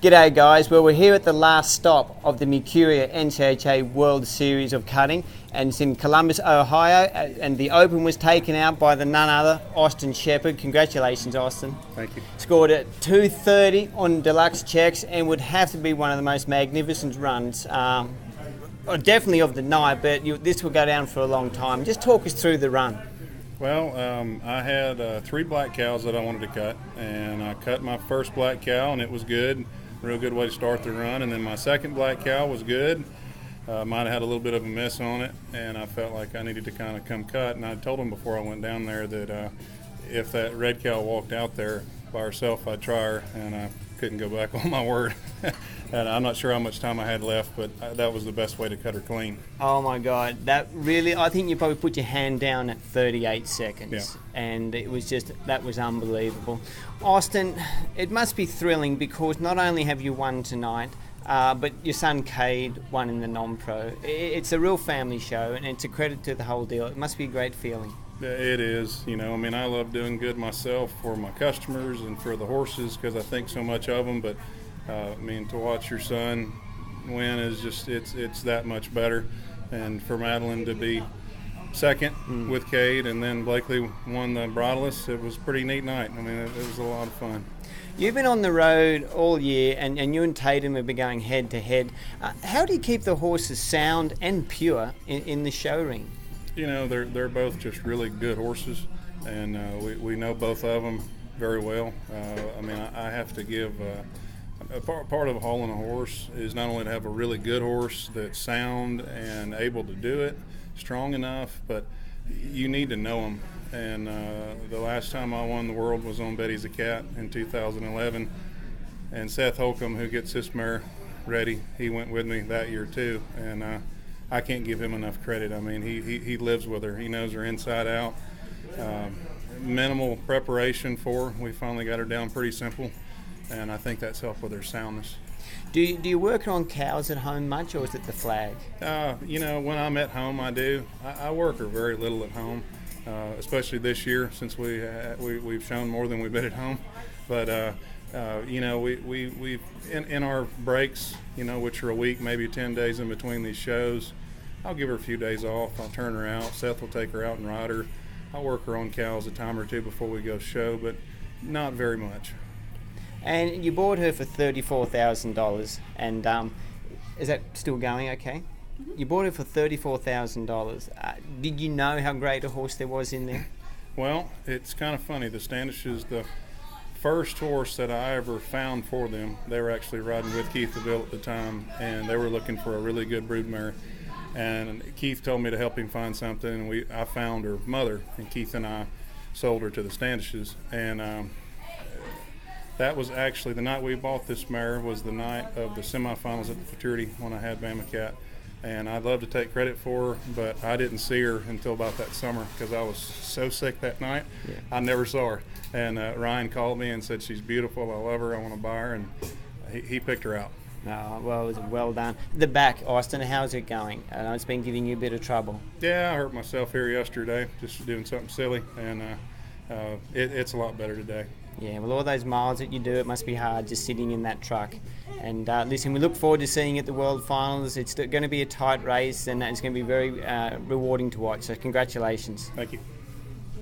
G'day guys, well we're here at the last stop of the Mercuria NCHA World Series of Cutting, and it's in Columbus, Ohio, and the Open was taken out by the none other Austin Shepard. Congratulations, Austin. Thank you. Scored at 230 on deluxe checks and would have to be one of the most magnificent runs, definitely of the night, but this will go down for a long time. Just talk us through the run. Well, I had 3 black cows that I wanted to cut, and I cut my first black cow and it was good. Real good way to start the run. And then my second black cow was good. Might have had a little bit of a miss on it, and I felt like I needed to kind of come cut. And I told them before I went down there that if that red cow walked out there by herself, I'd try her, and I couldn't go back on my word. And I'm not sure how much time I had left, but that was the best way to cut her clean. Oh my God, that really, I think you probably put your hand down at 38 seconds. Yeah. And it was just, that was unbelievable. Austin, it must be thrilling because not only have you won tonight, but your son Cade won in the NonPro. It's a real family show, and it's a credit to the whole deal. It must be a great feeling. It is. You know, I mean, I love doing good myself for my customers and for the horses because I think so much of them, but I mean, to watch your son win is just, it's that much better. And for Madeline to be second with Cade, and then Blakely won the bridleless, it was a pretty neat night. I mean, it was a lot of fun. You've been on the road all year, and you and Tatum have been going head to head. How do you keep the horses sound and pure in the show ring? You know, they're both just really good horses, and we know both of them very well. I mean, I have to give part of hauling a horse is not only to have a really good horse that's sound and able to do it, strong enough, but you need to know them. And the last time I won the world was on Betty's a Cat in 2011, and Seth Holcomb, who gets this mare ready, he went with me that year too, and I can't give him enough credit. I mean, he lives with her. He knows her inside out. Minimal preparation for her. We finally got her down pretty simple, and I think that's helped with her soundness. Do you work on cows at home much, or is it the flag? You know, when I'm at home, I do. I work her very little at home, especially this year since we've shown more than we've been at home. But you know, we in our breaks, you know, which are a week, maybe 10 days in between these shows, I'll give her a few days off. I'll turn her out. Seth will take her out and ride her. I'll work her on cows a time or two before we go show, but not very much. And you bought her for $34,000, and is that still going okay? You bought her for $34,000. Did you know how great a horse there was in there? Well, it's kind of funny. The Standish is the first horse that I ever found for them. They were actually riding with Keith DeVille at the time, and they were looking for a really good broodmare. And Keith told me to help him find something, and I found her mother, and Keith and I sold her to the Standishes. And that was actually the night we bought this mare was the night of the semifinals at the Futurity when I had Bama Cat. And I'd love to take credit for her, but I didn't see her until about that summer because I was so sick that night. Yeah. I never saw her. And Ryan called me and said, she's beautiful, I love her, I want to buy her, and he picked her out. Oh, well, it was well done. The back, Austin, how's it going? I know it's been giving you a bit of trouble. Yeah, I hurt myself here yesterday, just doing something silly, and it's a lot better today. Yeah, well, all those miles that you do, it must be hard just sitting in that truck. And listen, we look forward to seeing you at the World Finals. It's going to be a tight race, and it's going to be very rewarding to watch. So congratulations. Thank you.